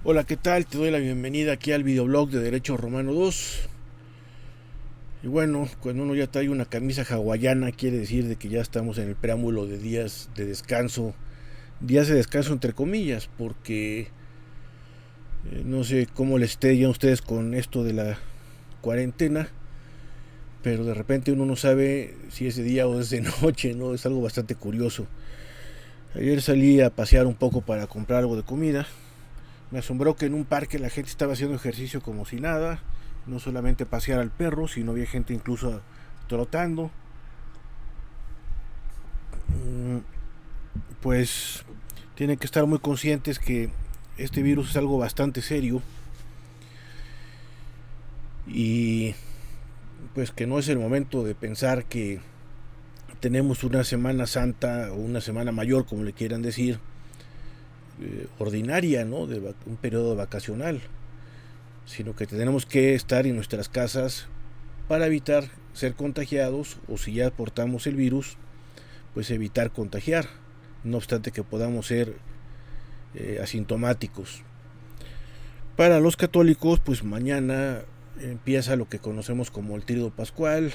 Hola, ¿qué tal? Te doy la bienvenida aquí al videoblog de Derecho Romano 2. Y bueno, cuando uno ya trae una camisa hawaiana, quiere decir de que ya estamos en el preámbulo de días de descanso entre comillas, porque no sé cómo les esté ya a ustedes con esto de la cuarentena, pero de repente uno no sabe si es de día o es de noche, ¿no? Es algo bastante curioso. Ayer salí a pasear un poco para comprar algo de comida. Me asombró que en un parque la gente estaba haciendo ejercicio como si nada, no solamente pasear al perro, sino había gente incluso trotando. Pues tienen que estar muy conscientes que este virus es algo bastante serio y pues que no es el momento de pensar que tenemos una Semana Santa o una Semana Mayor, como le quieran decir, ordinaria, ¿no? De un periodo vacacional, sino que tenemos que estar en nuestras casas para evitar ser contagiados o si ya portamos el virus, pues evitar contagiar, no obstante que podamos ser asintomáticos. Para los católicos, pues mañana empieza lo que conocemos como el Tríodo Pascual,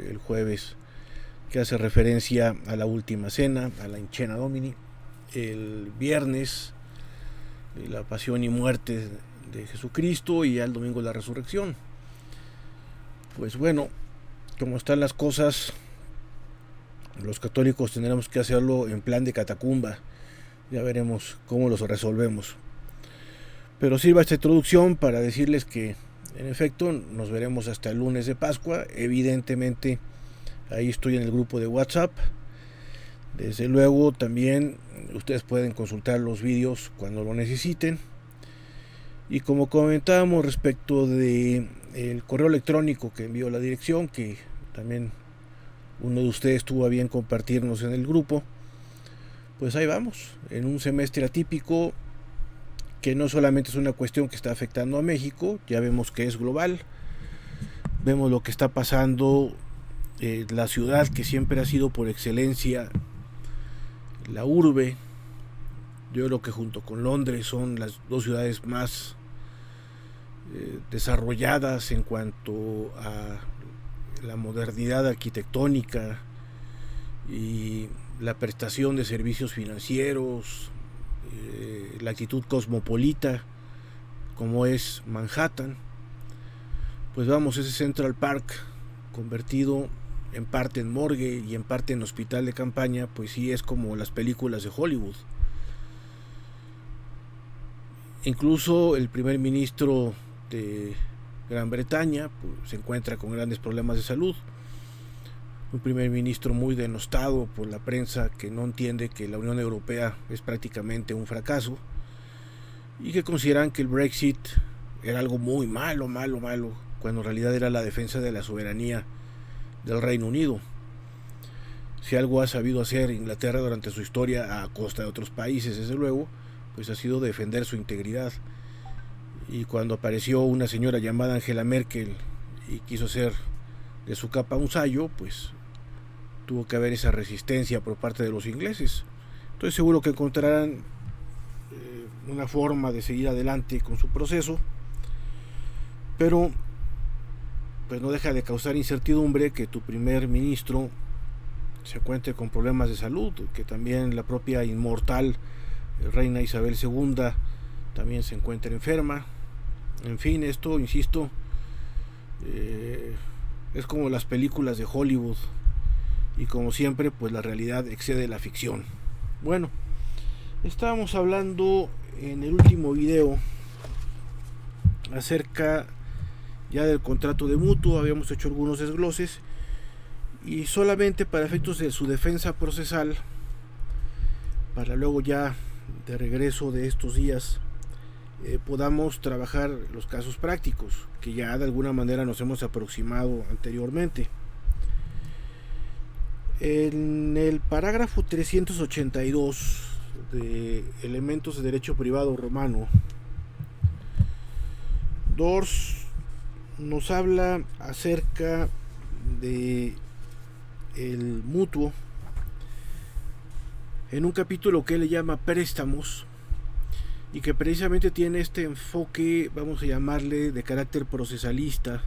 el jueves que hace referencia a la última cena, a la Incena Domini, el viernes la pasión y muerte de Jesucristo y ya el domingo la resurrección. Pues bueno, como están las cosas, los católicos tendremos que hacerlo en plan de catacumba. Ya veremos cómo los resolvemos. Pero sirva esta introducción para decirles que, en efecto, nos veremos hasta el lunes de Pascua. Evidentemente, ahí estoy en el grupo de WhatsApp. Desde luego, también ustedes pueden consultar los vídeos cuando lo necesiten. Y como comentábamos respecto de el correo electrónico que envió la dirección, que también uno de ustedes tuvo a bien compartirnos en el grupo, pues ahí vamos, en un semestre atípico que no solamente es una cuestión que está afectando a México, ya vemos que es global, vemos lo que está pasando en la ciudad que siempre ha sido por excelencia la urbe. Yo creo que junto con Londres son las dos ciudades más desarrolladas en cuanto a la modernidad arquitectónica y la prestación de servicios financieros, la actitud cosmopolita como es Manhattan. Pues vamos, ese Central Park convertido en parte en morgue y en parte en hospital de campaña, pues sí es como las películas de Hollywood. Incluso el primer ministro de Gran Bretaña pues, se encuentra con grandes problemas de salud. Un primer ministro muy denostado por la prensa que no entiende que la Unión Europea es prácticamente un fracaso y que consideran que el Brexit era algo muy malo, cuando en realidad era la defensa de la soberanía del Reino Unido. Si algo ha sabido hacer Inglaterra durante su historia a costa de otros países, desde luego, pues ha sido defender su integridad. Y cuando apareció una señora llamada Angela Merkel y quiso hacer de su capa un sayo, pues tuvo que haber esa resistencia por parte de los ingleses. Estoy seguro que encontrarán una forma de seguir adelante con su proceso, pero pues no deja de causar incertidumbre que tu primer ministro se encuentre con problemas de salud, que también la propia inmortal reina Isabel II también se encuentra enferma. En fin, esto, insisto, es como las películas de Hollywood y como siempre, pues la realidad excede la ficción. Bueno, estábamos hablando en el último video acerca ya del contrato de mutuo, habíamos hecho algunos desgloses y solamente para efectos de su defensa procesal, para luego ya de regreso de estos días podamos trabajar los casos prácticos que ya de alguna manera nos hemos aproximado anteriormente. En el parágrafo 382 de Elementos de Derecho Privado Romano, Dors nos habla acerca de el mutuo en un capítulo que él le llama préstamos y que precisamente tiene este enfoque, vamos a llamarle, de carácter procesalista,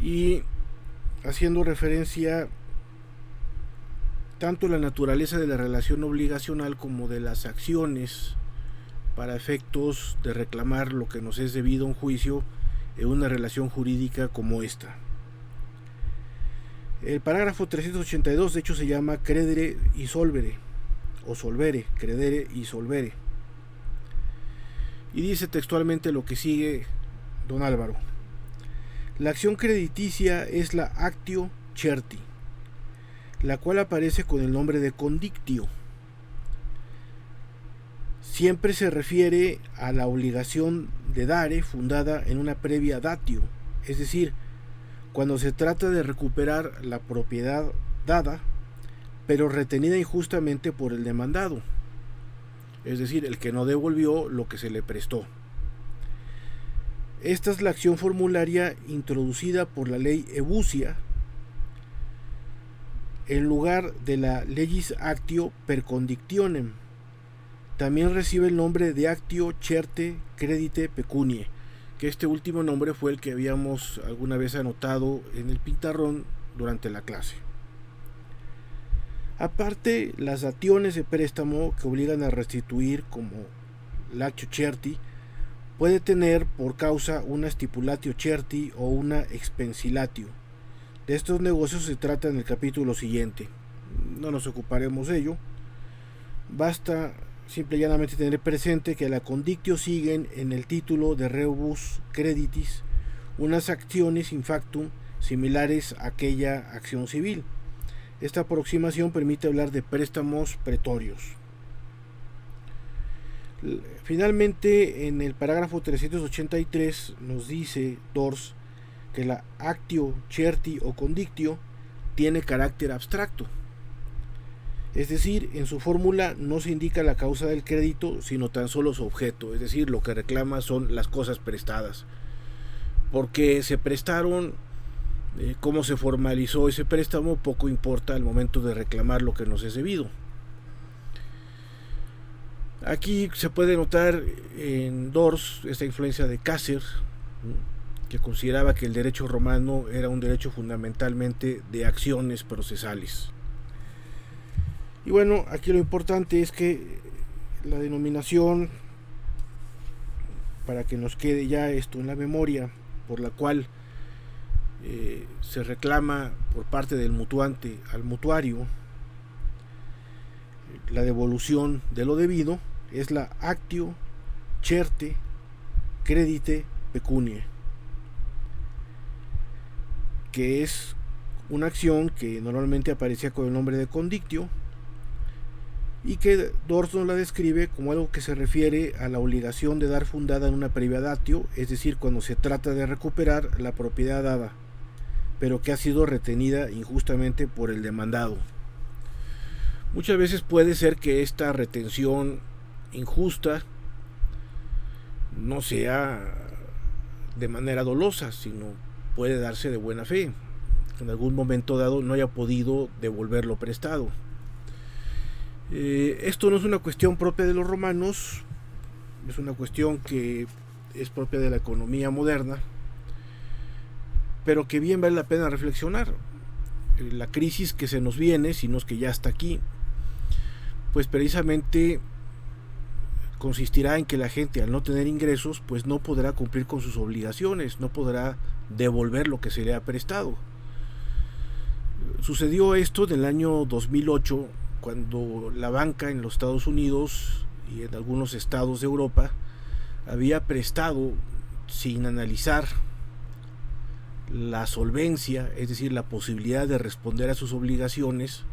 y haciendo referencia tanto a la naturaleza de la relación obligacional como de las acciones para efectos de reclamar lo que nos es debido a un juicio en una relación jurídica como esta. El parágrafo 382 de hecho se llama credere y solvere, o solvere, credere y solvere, y dice textualmente lo que sigue don Álvaro. La acción crediticia es la actio certi, la cual aparece con el nombre de condictio. Siempre se refiere a la obligación de dare fundada en una previa datio, es decir, cuando se trata de recuperar la propiedad dada, pero retenida injustamente por el demandado, es decir, el que no devolvió lo que se le prestó. Esta es la acción formularia introducida por la ley Ebusia en lugar de la legis actio per condictionem. También recibe el nombre de actio certe credite pecunie, que este último nombre fue el que habíamos alguna vez anotado en el pizarrón durante la clase. Aparte, las dationes de préstamo que obligan a restituir, como l'actio certi, puede tener por causa una stipulatio certi o una expensilatio. De estos negocios se trata en el capítulo siguiente. No nos ocuparemos de ello. Basta simple y llanamente tener presente que a la condictio siguen en el título de rebus creditis unas acciones in factum similares a aquella acción civil. Esta aproximación permite hablar de préstamos pretorios. Finalmente, en el parágrafo 383 nos dice Dors que la actio certi o condictio tiene carácter abstracto. Es decir, en su fórmula no se indica la causa del crédito, sino tan solo su objeto, es decir, lo que reclama son las cosas prestadas. Porque se prestaron, cómo se formalizó ese préstamo, poco importa al momento de reclamar lo que nos es debido. Aquí se puede notar en Dors esta influencia de Cácer, que consideraba que el derecho romano era un derecho fundamentalmente de acciones procesales. Y bueno, aquí lo importante es que la denominación, para que nos quede ya esto en la memoria, por la cual se reclama por parte del mutuante al mutuario la devolución de lo debido, es la actio certe credite pecunie, que es una acción que normalmente aparecía con el nombre de condictio y que Dors nos la describe como algo que se refiere a la obligación de dar fundada en una previa datio, es decir, cuando se trata de recuperar la propiedad dada, pero que ha sido retenida injustamente por el demandado. Muchas veces puede ser que esta retención injusta no sea de manera dolosa, sino puede darse de buena fe. En algún momento dado no haya podido devolver lo prestado. Esto no es una cuestión propia de los romanos, es una cuestión que es propia de la economía moderna, pero que bien vale la pena reflexionar. La crisis que se nos viene, si no es que ya está aquí, pues precisamente consistirá en que la gente, al no tener ingresos, pues no podrá cumplir con sus obligaciones, no podrá devolver lo que se le ha prestado. Sucedió esto en el año 2008, cuando la banca en los Estados Unidos y en algunos estados de Europa había prestado sin analizar la solvencia, es decir, la posibilidad de responder a sus obligaciones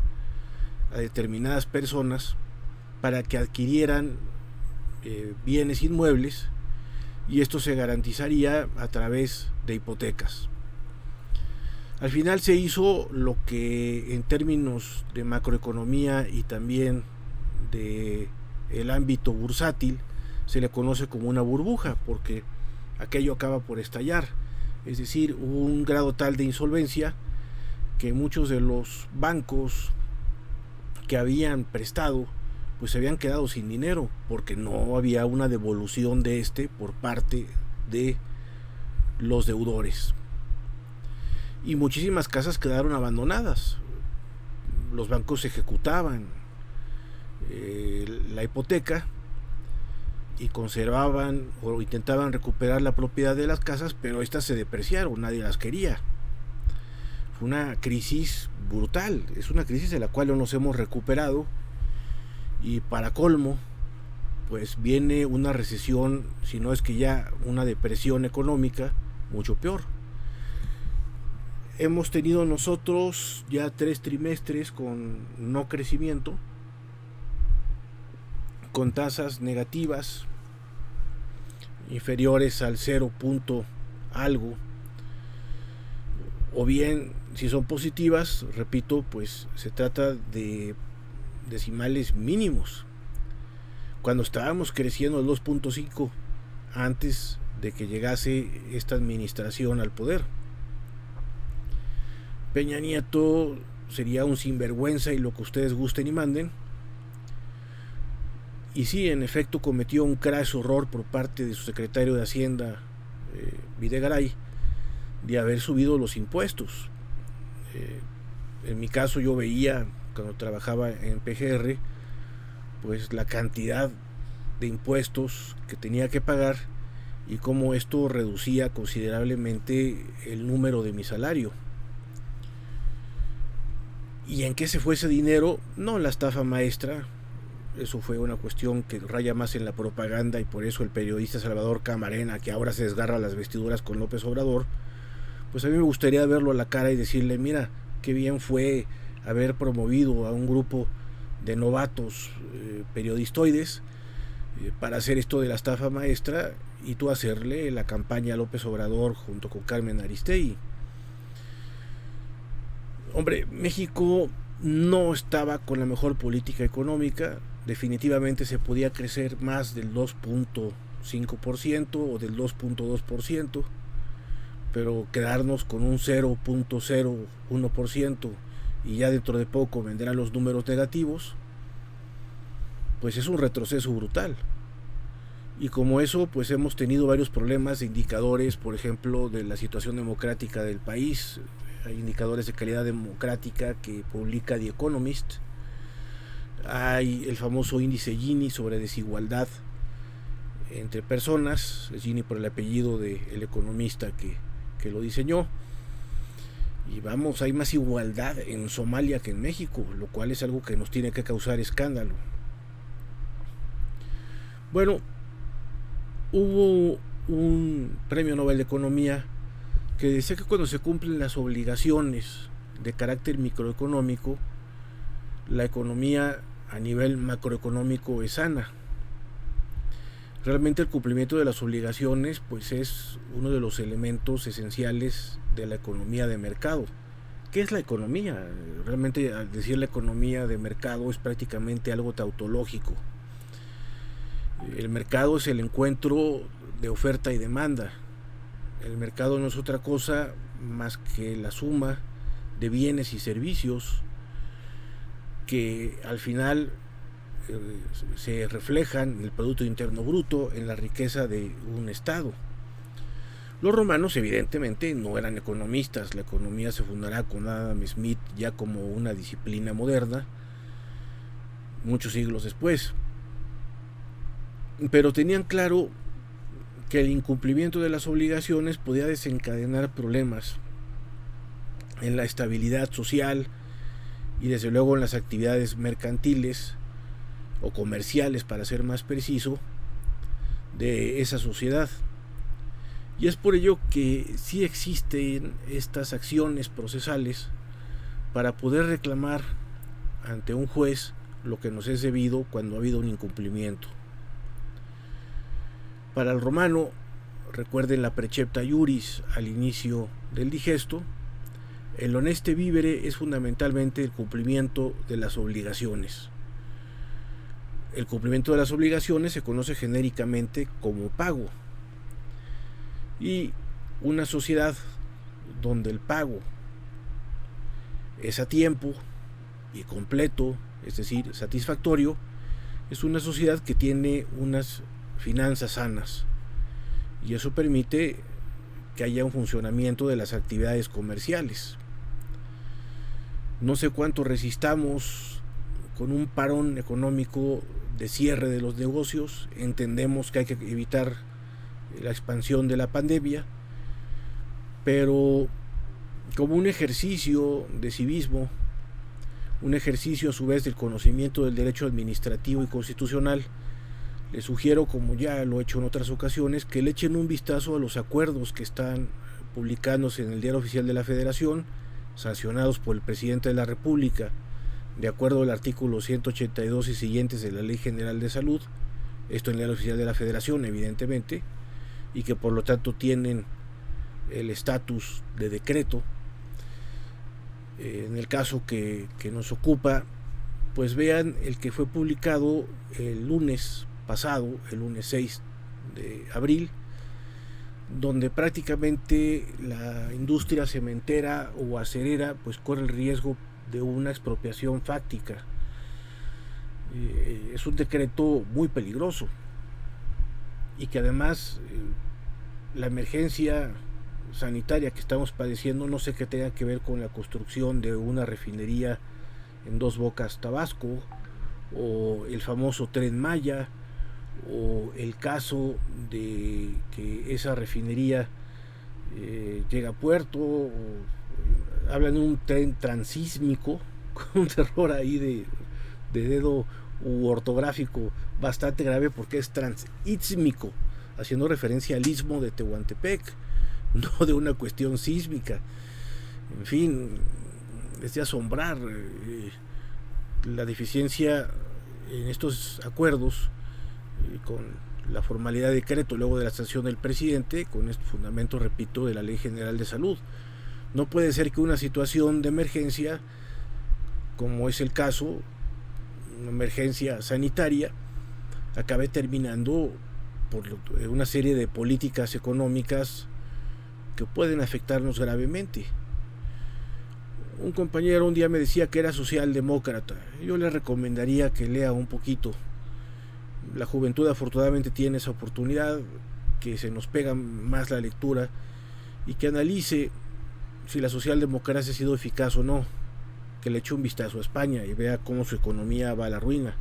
a determinadas personas para que adquirieran bienes inmuebles, y esto se garantizaría a través de hipotecas. Al final se hizo lo que en términos de macroeconomía y también de el ámbito bursátil se le conoce como una burbuja, porque aquello acaba por estallar. Es decir, hubo un grado tal de insolvencia que muchos de los bancos que habían prestado pues se habían quedado sin dinero porque no había una devolución de este por parte de los deudores. Y muchísimas casas quedaron abandonadas. Los bancos ejecutaban la hipoteca y conservaban o intentaban recuperar la propiedad de las casas, pero estas se depreciaron, nadie las quería. Fue una crisis brutal, es una crisis de la cual no nos hemos recuperado, y para colmo pues viene una recesión, si no es que ya una depresión económica mucho peor. Hemos tenido nosotros ya 3 trimestres con no crecimiento, con tasas negativas inferiores al 0 punto algo, o bien si son positivas, repito, pues se trata de decimales mínimos, cuando estábamos creciendo al 2.5 antes de que llegase esta administración al poder. Peña Nieto sería un sinvergüenza y lo que ustedes gusten y manden. Y sí, en efecto cometió un craso error por parte de su secretario de Hacienda, Videgaray, de haber subido los impuestos. En mi caso yo veía, cuando trabajaba en PGR, pues la cantidad de impuestos que tenía que pagar y cómo esto reducía considerablemente el número de mi salario. ¿Y en qué se fue ese dinero? No, la estafa maestra. Eso fue una cuestión que raya más en la propaganda, y por eso el periodista Salvador Camarena, que ahora se desgarra las vestiduras con López Obrador, pues a mí me gustaría verlo a la cara y decirle: mira, qué bien fue haber promovido a un grupo de novatos periodistoides para hacer esto de la estafa maestra, y tú hacerle la campaña a López Obrador junto con Carmen Aristegui. Hombre, México no estaba con la mejor política económica. Definitivamente se podía crecer más del 2.5% o del 2.2%, pero quedarnos con un 0.01% y ya dentro de poco vendrán los números negativos, pues es un retroceso brutal. Y como eso, pues hemos tenido varios problemas de indicadores, por ejemplo, de la situación democrática del país. Hay indicadores de calidad democrática que publica The Economist. Hay el famoso índice Gini sobre desigualdad entre personas, es Gini por el apellido del economista que lo diseñó. Y vamos, hay más igualdad en Somalia que en México, lo cual es algo que nos tiene que causar escándalo. Bueno, hubo un premio Nobel de Economía que decía que cuando se cumplen las obligaciones de carácter microeconómico, la economía a nivel macroeconómico es sana. Realmente el cumplimiento de las obligaciones pues es uno de los elementos esenciales de la economía de mercado. ¿Qué es la economía? Realmente, al decir la economía de mercado, es prácticamente algo tautológico. El mercado es el encuentro de oferta y demanda. El mercado no es otra cosa más que la suma de bienes y servicios que al final se reflejan en el Producto Interno Bruto, en la riqueza de un Estado. Los romanos evidentemente no eran economistas. La economía se fundará con Adam Smith ya como una disciplina moderna, muchos siglos después. Pero tenían claro que el incumplimiento de las obligaciones podía desencadenar problemas en la estabilidad social y desde luego en las actividades mercantiles o comerciales, para ser más preciso, de esa sociedad. Y es por ello que sí existen estas acciones procesales para poder reclamar ante un juez lo que nos es debido cuando ha habido un incumplimiento. Para el romano, recuerden la precepta iuris al inicio del digesto, el honeste vivere es fundamentalmente el cumplimiento de las obligaciones. El cumplimiento de las obligaciones se conoce genéricamente como pago. Y una sociedad donde el pago es a tiempo y completo, es decir, satisfactorio, es una sociedad que tiene unas finanzas sanas y eso permite que haya un funcionamiento de las actividades comerciales. No sé cuánto resistamos con un parón económico de cierre de los negocios. Entendemos que hay que evitar la expansión de la pandemia, pero como un ejercicio de civismo, un ejercicio a su vez del conocimiento del derecho administrativo y constitucional, les sugiero, como ya lo he hecho en otras ocasiones, que le echen un vistazo a los acuerdos que están publicándose en el Diario Oficial de la Federación, sancionados por el Presidente de la República, de acuerdo al artículo 182 y siguientes de la Ley General de Salud, esto en el Diario Oficial de la Federación, evidentemente, y que por lo tanto tienen el estatus de decreto. En el caso que nos ocupa, pues vean el que fue publicado el lunes pasado, el lunes 6 de abril, donde prácticamente la industria cementera o acerera pues corre el riesgo de una expropiación fáctica. Es un decreto muy peligroso y que además la emergencia sanitaria que estamos padeciendo no sé qué tenga que ver con la construcción de una refinería en Dos Bocas, Tabasco, o el famoso Tren Maya, o el caso de que esa refinería llega a puerto, o hablan de un tren transísmico con un error ahí de dedo u ortográfico bastante grave porque es transísmico, haciendo referencia al istmo de Tehuantepec, no de una cuestión sísmica. En fin, es de asombrar la deficiencia en estos acuerdos con la formalidad de decreto luego de la sanción del presidente, con este fundamento, repito, de la Ley General de Salud. No puede ser que una situación de emergencia, como es el caso, una emergencia sanitaria, acabe terminando por una serie de políticas económicas que pueden afectarnos gravemente. Un compañero un día me decía que era socialdemócrata. Yo le recomendaría que lea un poquito. La juventud afortunadamente tiene esa oportunidad, que se nos pega más la lectura y que analice si la socialdemocracia ha sido eficaz o no, que le eche un vistazo a España y vea cómo su economía va a la ruina.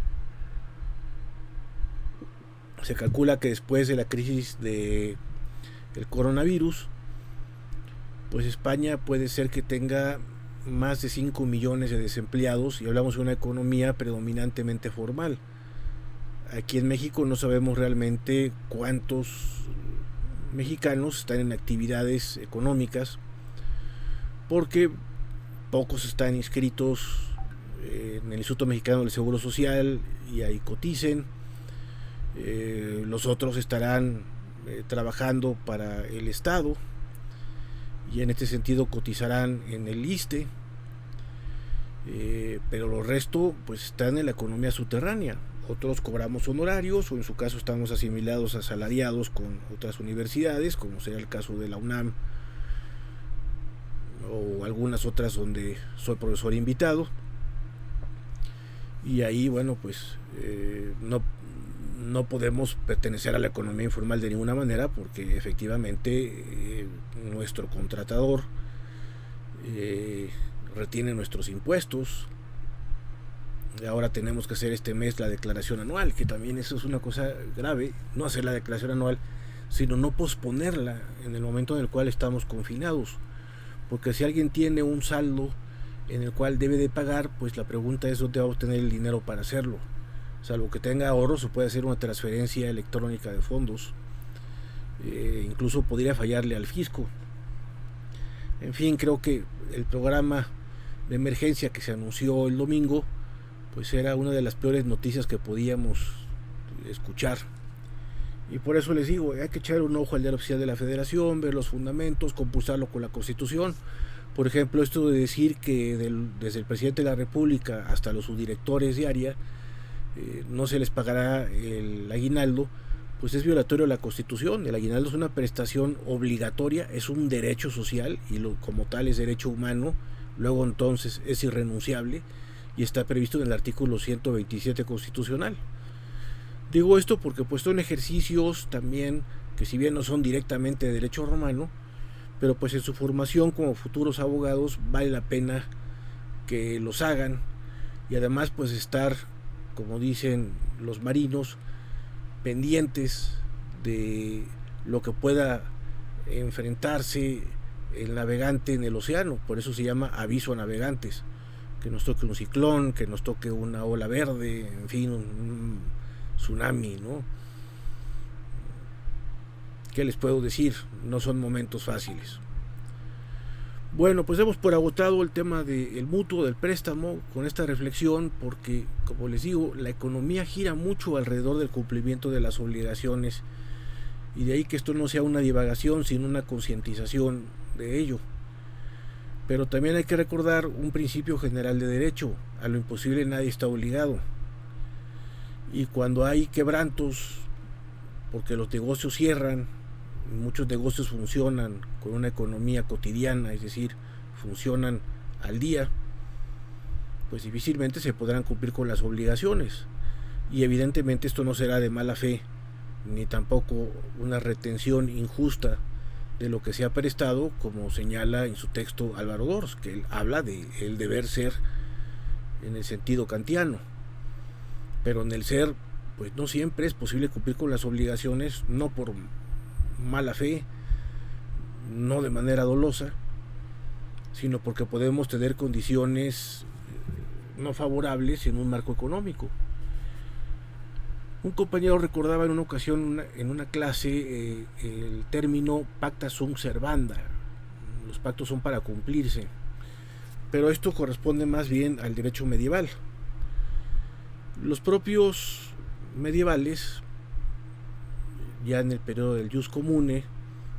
Se calcula que después de la crisis del coronavirus, pues España puede ser que tenga más de 5 millones de desempleados y hablamos de una economía predominantemente formal. Aquí en México no sabemos realmente cuántos mexicanos están en actividades económicas porque pocos están inscritos en el Instituto Mexicano del Seguro Social y ahí coticen. Los otros estarán trabajando para el Estado y en este sentido cotizarán en el ISSSTE, pero los resto pues están en la economía subterránea. Otros cobramos honorarios o en su caso estamos asimilados a asalariados con otras universidades, como sería el caso de la UNAM o algunas otras donde soy profesor invitado, y ahí bueno pues no podemos pertenecer a la economía informal de ninguna manera porque efectivamente nuestro contratador retiene nuestros impuestos. Ahora tenemos que hacer este mes la declaración anual, que también eso es una cosa grave, no hacer la declaración anual, sino no posponerla en el momento en el cual estamos confinados, porque si alguien tiene un saldo en el cual debe de pagar, pues la pregunta es dónde va a obtener el dinero para hacerlo. Salvo que tenga ahorros, se puede hacer una transferencia electrónica de fondos, incluso podría fallarle al fisco. En fin, creo que el programa de emergencia que se anunció el domingo pues era una de las peores noticias que podíamos escuchar, y por eso les digo, hay que echar un ojo al Diario Oficial de la Federación, ver los fundamentos, compulsarlo con la Constitución. Por ejemplo, esto de decir que desde el presidente de la República hasta los subdirectores de área no se les pagará el aguinaldo, pues es violatorio de la Constitución. El aguinaldo es una prestación obligatoria, es un derecho social y como tal es derecho humano, luego entonces es irrenunciable y está previsto en el artículo 127 constitucional. Digo esto porque pues son ejercicios también que, si bien no son directamente de derecho romano, pero pues en su formación como futuros abogados vale la pena que los hagan, y además pues estar, como dicen los marinos, pendientes de lo que pueda enfrentarse el navegante en el océano. Por eso se llama aviso a navegantes, que nos toque un ciclón, que nos toque una ola verde, en fin, un tsunami, ¿no? ¿Qué les puedo decir? No son momentos fáciles. Bueno, pues hemos por agotado el tema del mutuo, del préstamo, con esta reflexión, porque, como les digo, la economía gira mucho alrededor del cumplimiento de las obligaciones, y de ahí que esto no sea una divagación, sino una concientización de ello. Pero también hay que recordar un principio general de derecho: a lo imposible nadie está obligado. Y cuando hay quebrantos, porque los negocios cierran, muchos negocios funcionan con una economía cotidiana, es decir, funcionan al día, pues difícilmente se podrán cumplir con las obligaciones. Y evidentemente esto no será de mala fe, ni tampoco una retención injusta de lo que se ha prestado, como señala en su texto Álvaro Dors, que él habla de el deber ser en el sentido kantiano. Pero en el ser, pues no siempre es posible cumplir con las obligaciones, no por mala fe, no de manera dolosa, sino porque podemos tener condiciones no favorables en un marco económico. Un compañero recordaba en una ocasión, en una clase, el término pacta sunt servanda. Los pactos son para cumplirse, pero esto corresponde más bien al derecho medieval. Los propios medievales, ya en el periodo del Jus Comune,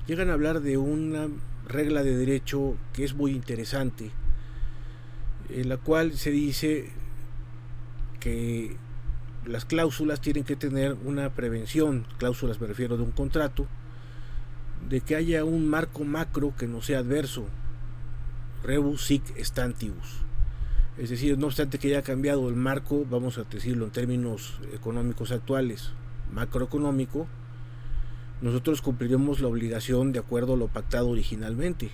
llegan a hablar de una regla de derecho que es muy interesante, en la cual se dice que las cláusulas tienen que tener una prevención, cláusulas me refiero de un contrato, de que haya un marco macro que no sea adverso, rebus sic stantibus. Es decir, no obstante que haya cambiado el marco, vamos a decirlo en términos económicos actuales, macroeconómico, nosotros cumpliremos la obligación de acuerdo a lo pactado originalmente.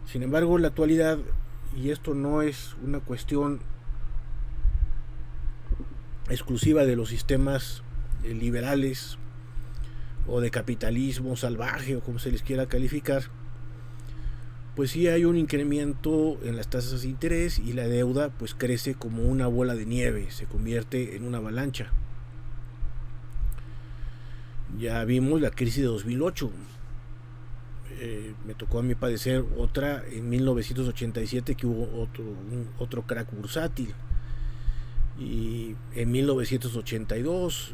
Sin embargo, en la actualidad, y esto no es una cuestión exclusiva de los sistemas liberales o de capitalismo salvaje, o como se les quiera calificar, pues sí hay un incremento en las tasas de interés, y la deuda pues crece como una bola de nieve, se convierte en una avalancha. Ya vimos la crisis de 2008, me tocó a mí padecer otra en 1987, que hubo otro crack bursátil, y en 1982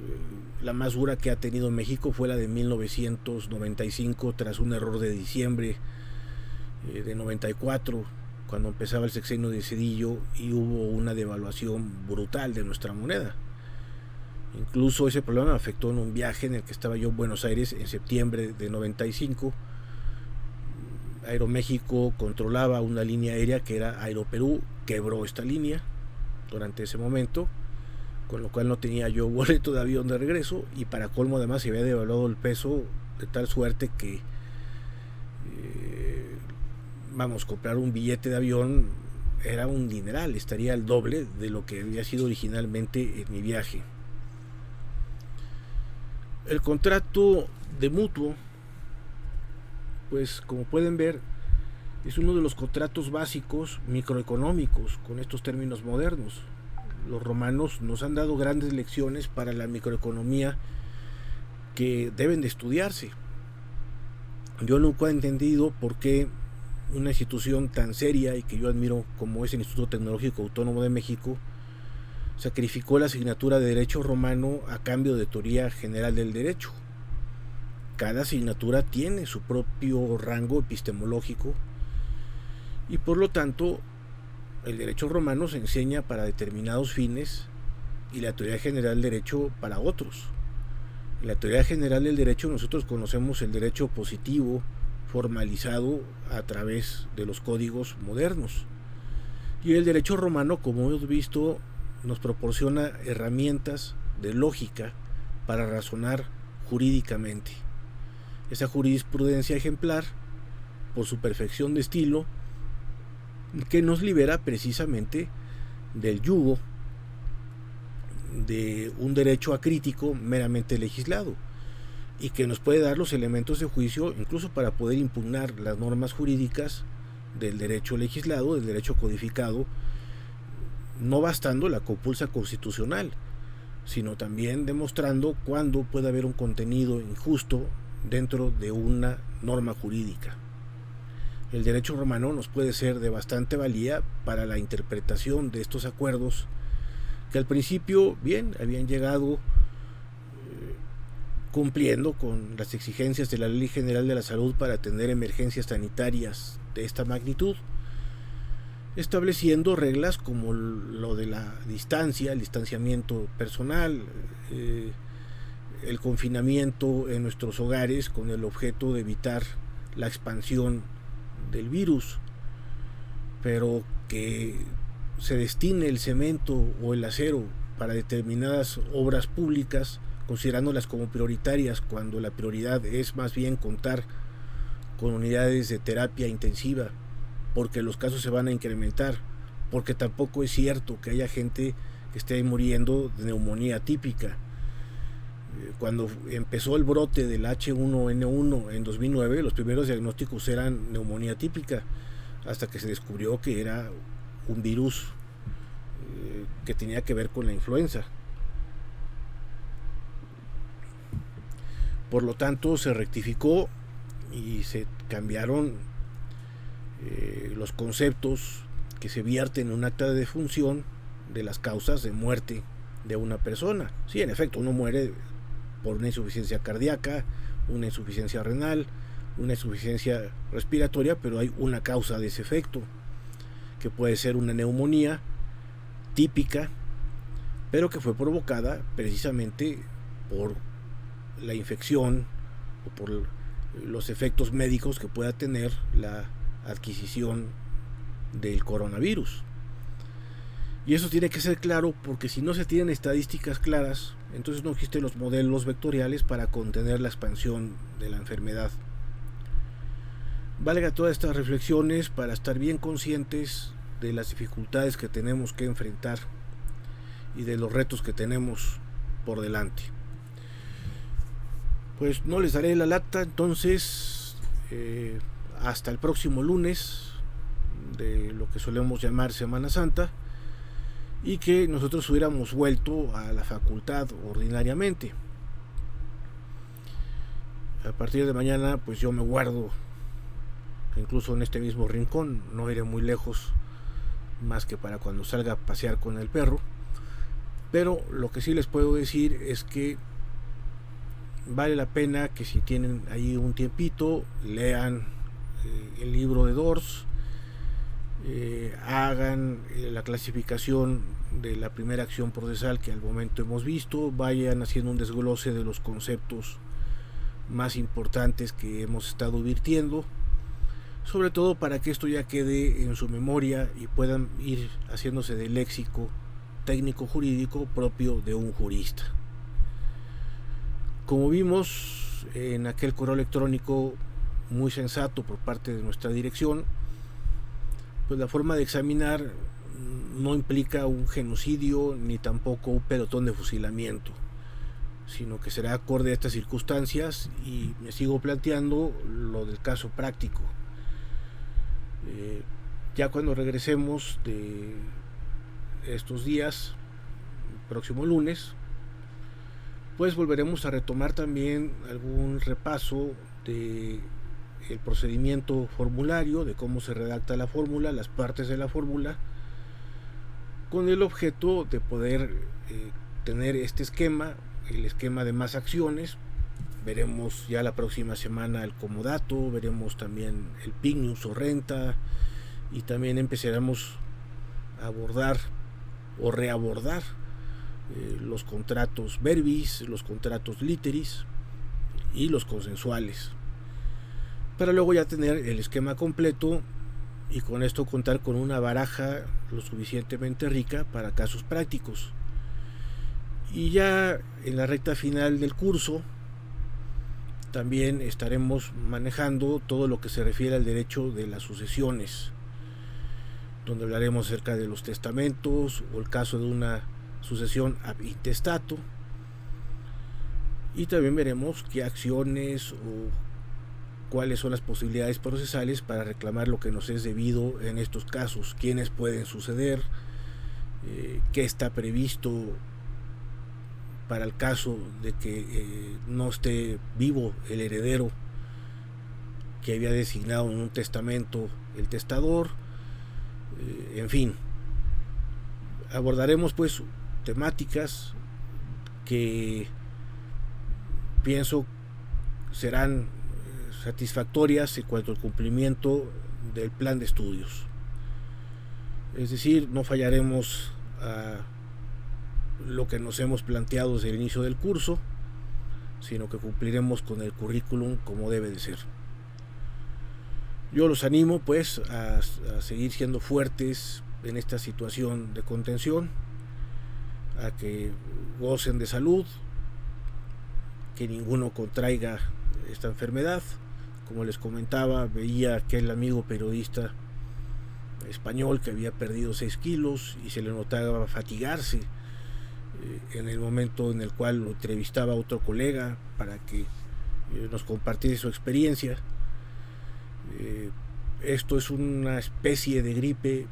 la más dura que ha tenido México fue la de 1995, tras un error de diciembre de 94, cuando empezaba el sexenio de Zedillo, y hubo una devaluación brutal de nuestra moneda. Incluso ese problema me afectó en un viaje en el que estaba yo en Buenos Aires en septiembre de 95. Aeroméxico controlaba una línea aérea que era Aeroperú, quebró esta línea durante ese momento, con lo cual no tenía yo boleto de avión de regreso, y para colmo además se había devaluado el peso de tal suerte que comprar un billete de avión era un dineral, estaría el doble de lo que había sido originalmente en mi viaje. El contrato de mutuo, pues como pueden ver, es uno de los contratos básicos microeconómicos con estos términos modernos. Los romanos nos han dado grandes lecciones para la microeconomía que deben de estudiarse. Yo nunca he entendido por qué una institución tan seria y que yo admiro como es el Instituto Tecnológico Autónomo de México sacrificó la asignatura de Derecho Romano a cambio de Teoría General del Derecho. Cada asignatura tiene su propio rango epistemológico, y por lo tanto el derecho romano se enseña para determinados fines y la teoría general del derecho para otros. En la teoría general del derecho nosotros conocemos el derecho positivo formalizado a través de los códigos modernos, y el derecho romano, como hemos visto, nos proporciona herramientas de lógica para razonar jurídicamente. Esa jurisprudencia ejemplar, por su perfección de estilo, que nos libera precisamente del yugo de un derecho acrítico meramente legislado, y que nos puede dar los elementos de juicio incluso para poder impugnar las normas jurídicas del derecho legislado, del derecho codificado, no bastando la compulsa constitucional, sino también demostrando cuándo puede haber un contenido injusto dentro de una norma jurídica. El derecho romano nos puede ser de bastante valía para la interpretación de estos acuerdos que al principio, bien, habían llegado cumpliendo con las exigencias de la Ley General de la Salud para atender emergencias sanitarias de esta magnitud, estableciendo reglas como lo de la distancia, el distanciamiento personal, el confinamiento en nuestros hogares con el objeto de evitar la expansión del virus, pero que se destine el cemento o el acero para determinadas obras públicas, considerándolas como prioritarias, cuando la prioridad es más bien contar con unidades de terapia intensiva, porque los casos se van a incrementar, porque tampoco es cierto que haya gente que esté muriendo de neumonía típica. Cuando empezó el brote del H1N1 en 2009, los primeros diagnósticos eran neumonía típica, hasta que se descubrió que era un virus que tenía que ver con la influenza. Por lo tanto, se rectificó y se cambiaron los conceptos que se vierten en un acta de defunción de las causas de muerte de una persona. Sí, en efecto, uno muere por una insuficiencia cardíaca, una insuficiencia renal, una insuficiencia respiratoria, pero hay una causa de ese efecto, que puede ser una neumonía típica, pero que fue provocada precisamente por la infección o por los efectos médicos que pueda tener la adquisición del coronavirus. Y eso tiene que ser claro, porque si no se tienen estadísticas claras, entonces no existen los modelos vectoriales para contener la expansión de la enfermedad. Valga todas estas reflexiones para estar bien conscientes de las dificultades que tenemos que enfrentar y de los retos que tenemos por delante. Pues no les daré la lata, entonces hasta el próximo lunes de lo que solemos llamar Semana Santa, y que nosotros hubiéramos vuelto a la facultad ordinariamente. A partir de mañana pues yo me guardo, incluso en este mismo rincón, no iré muy lejos más que para cuando salga a pasear con el perro, pero lo que sí les puedo decir es que vale la pena que si tienen ahí un tiempito, lean el libro de Dors, hagan la clasificación de la primera acción procesal que al momento hemos visto, vayan haciendo un desglose de los conceptos más importantes que hemos estado virtiendo, sobre todo para que esto ya quede en su memoria y puedan ir haciéndose del léxico técnico jurídico propio de un jurista. Como vimos en aquel correo electrónico muy sensato por parte de nuestra dirección, pues la forma de examinar no implica un genocidio ni tampoco un pelotón de fusilamiento, sino que será acorde a estas circunstancias, y me sigo planteando lo del caso práctico. Ya cuando regresemos de estos días, el próximo lunes, pues volveremos a retomar también algún repaso de el procedimiento formulario, de cómo se redacta la fórmula, las partes de la fórmula, con el objeto de poder tener este esquema, el esquema de más acciones. Veremos ya la próxima semana el comodato, veremos también el pignus o renta, y también empezaremos a abordar o reabordar los contratos verbis, los contratos literis y los consensuales, para luego ya tener el esquema completo y con esto contar con una baraja lo suficientemente rica para casos prácticos. Y ya en la recta final del curso también estaremos manejando todo lo que se refiere al derecho de las sucesiones, donde hablaremos acerca de los testamentos o el caso de una sucesión ab intestato, y también veremos qué acciones o cuáles son las posibilidades procesales para reclamar lo que nos es debido en estos casos, quiénes pueden suceder, qué está previsto para el caso de que no esté vivo el heredero que había designado en un testamento el testador. En fin, abordaremos pues temáticas que pienso serán satisfactorias en cuanto al cumplimiento del plan de estudios. Es decir, no fallaremos a lo que nos hemos planteado desde el inicio del curso, sino que cumpliremos con el currículum como debe de ser. Yo los animo pues a seguir siendo fuertes en esta situación de contención, a que gocen de salud, que ninguno contraiga esta enfermedad. Como les comentaba, veía aquel amigo periodista español que había perdido 6 kilos y se le notaba fatigarse en el momento en el cual lo entrevistaba a otro colega para que nos compartiese su experiencia. Esto es una especie de gripe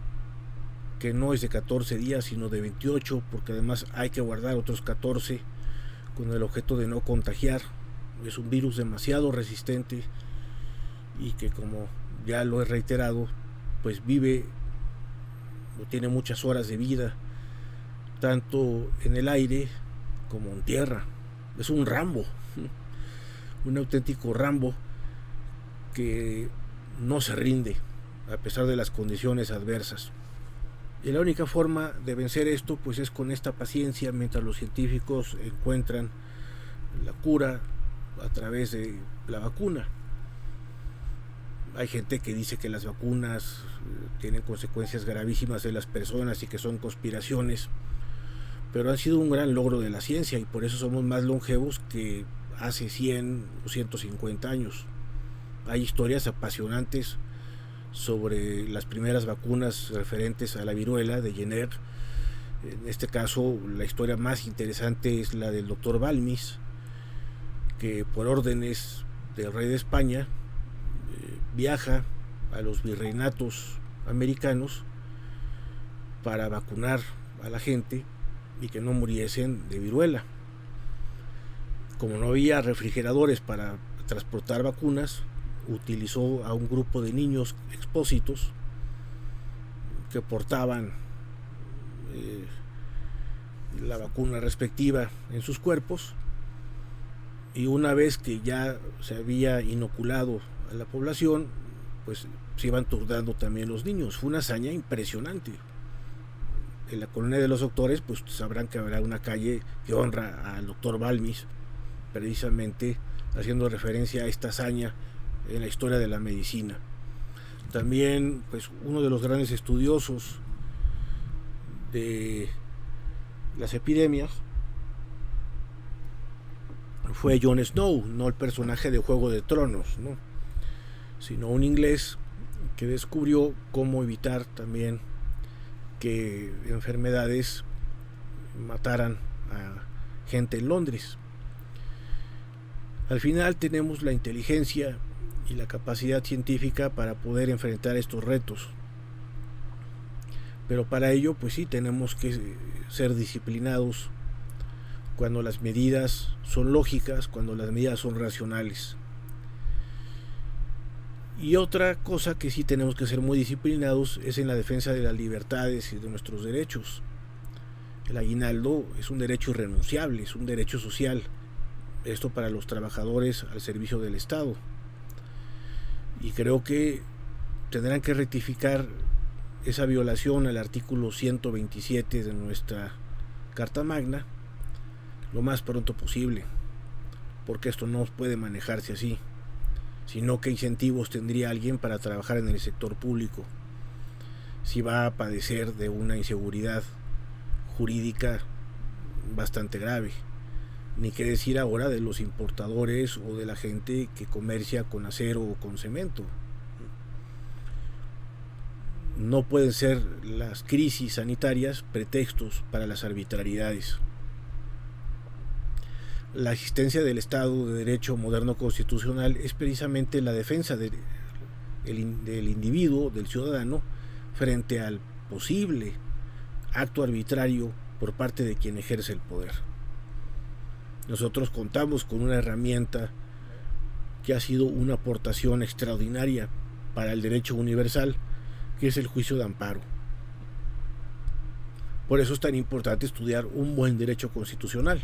que no es de 14 días sino de 28, porque además hay que guardar otros 14 con el objeto de no contagiar. Es un virus demasiado resistente y que, como ya lo he reiterado, pues vive o tiene muchas horas de vida tanto en el aire como en tierra. Es un Rambo, un auténtico Rambo que no se rinde a pesar de las condiciones adversas. Y la única forma de vencer esto pues es con esta paciencia mientras los científicos encuentran la cura a través de la vacuna. Hay gente que dice que las vacunas tienen consecuencias gravísimas en las personas y que son conspiraciones, pero han sido un gran logro de la ciencia y por eso somos más longevos que hace 100 o 150 años. Hay historias apasionantes sobre las primeras vacunas referentes a la viruela de Jenner. En este caso, la historia más interesante es la del doctor Balmis, que por órdenes del rey de España viaja a los virreinatos americanos para vacunar a la gente y que no muriesen de viruela. Como no había refrigeradores para transportar vacunas, utilizó a un grupo de niños expósitos que portaban la vacuna respectiva en sus cuerpos, y una vez que ya se había inoculado a la población, pues se iban turnando también los niños. Fue una hazaña impresionante. En la colonia de los doctores pues sabrán que habrá una calle que honra al doctor Balmis, precisamente haciendo referencia a esta hazaña en la historia de la medicina. También pues uno de los grandes estudiosos de las epidemias fue Jon Snow, no el personaje de Juego de Tronos, ¿no?, sino un inglés que descubrió cómo evitar también que enfermedades mataran a gente en Londres. Al final tenemos la inteligencia y la capacidad científica para poder enfrentar estos retos, pero para ello pues sí tenemos que ser disciplinados cuando las medidas son lógicas, cuando las medidas son racionales. Y otra cosa que sí tenemos que ser muy disciplinados es en la defensa de las libertades y de nuestros derechos. El aguinaldo es un derecho irrenunciable, es un derecho social, esto para los trabajadores al servicio del Estado. Y creo que tendrán que rectificar esa violación al artículo 127 de nuestra Carta Magna lo más pronto posible, porque esto no puede manejarse así, sino que incentivos tendría alguien para trabajar en el sector público si va a padecer de una inseguridad jurídica bastante grave. Ni qué decir ahora de los importadores o de la gente que comercia con acero o con cemento. No pueden ser las crisis sanitarias pretextos para las arbitrariedades. La existencia del Estado de Derecho moderno constitucional es precisamente la defensa del individuo, del ciudadano, frente al posible acto arbitrario por parte de quien ejerce el poder. Nosotros contamos con una herramienta que ha sido una aportación extraordinaria para el derecho universal, que es el juicio de amparo. Por eso es tan importante estudiar un buen derecho constitucional.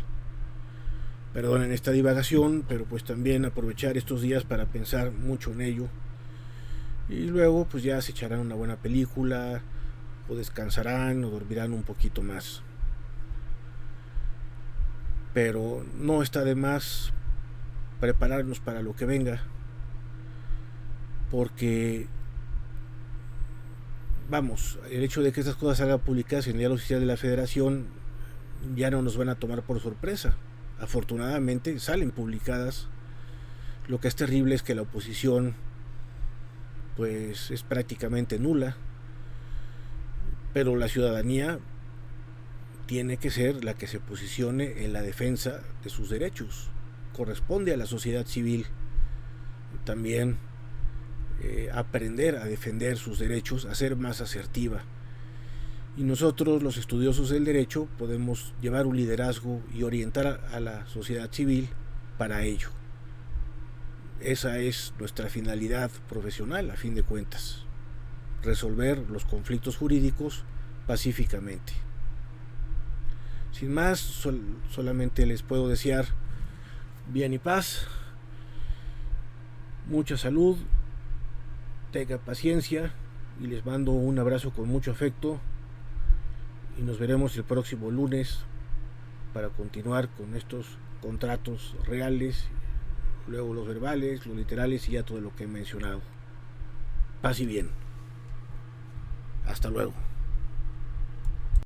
Perdonen esta divagación, pero pues también aprovechar estos días para pensar mucho en ello. Y luego pues ya se echarán una buena película, o descansarán, o dormirán un poquito más. Pero no está de más prepararnos para lo que venga, porque vamos, el hecho de que estas cosas salgan publicadas en el Diario Oficial de la Federación ya no nos van a tomar por sorpresa. Afortunadamente salen publicadas. Lo que es terrible es que la oposición pues es prácticamente nula, pero la ciudadanía tiene que ser la que se posicione en la defensa de sus derechos. Corresponde a la sociedad civil también aprender a defender sus derechos, a ser más asertiva. Y nosotros, los estudiosos del derecho, podemos llevar un liderazgo y orientar a la sociedad civil para ello. Esa es nuestra finalidad profesional, a fin de cuentas: resolver los conflictos jurídicos pacíficamente. Sin más, solamente les puedo desear bien y paz, mucha salud, tenga paciencia, y les mando un abrazo con mucho afecto, y nos veremos el próximo lunes para continuar con estos contratos reales, luego los verbales, los literales y ya todo lo que he mencionado. Paz y bien. Hasta luego.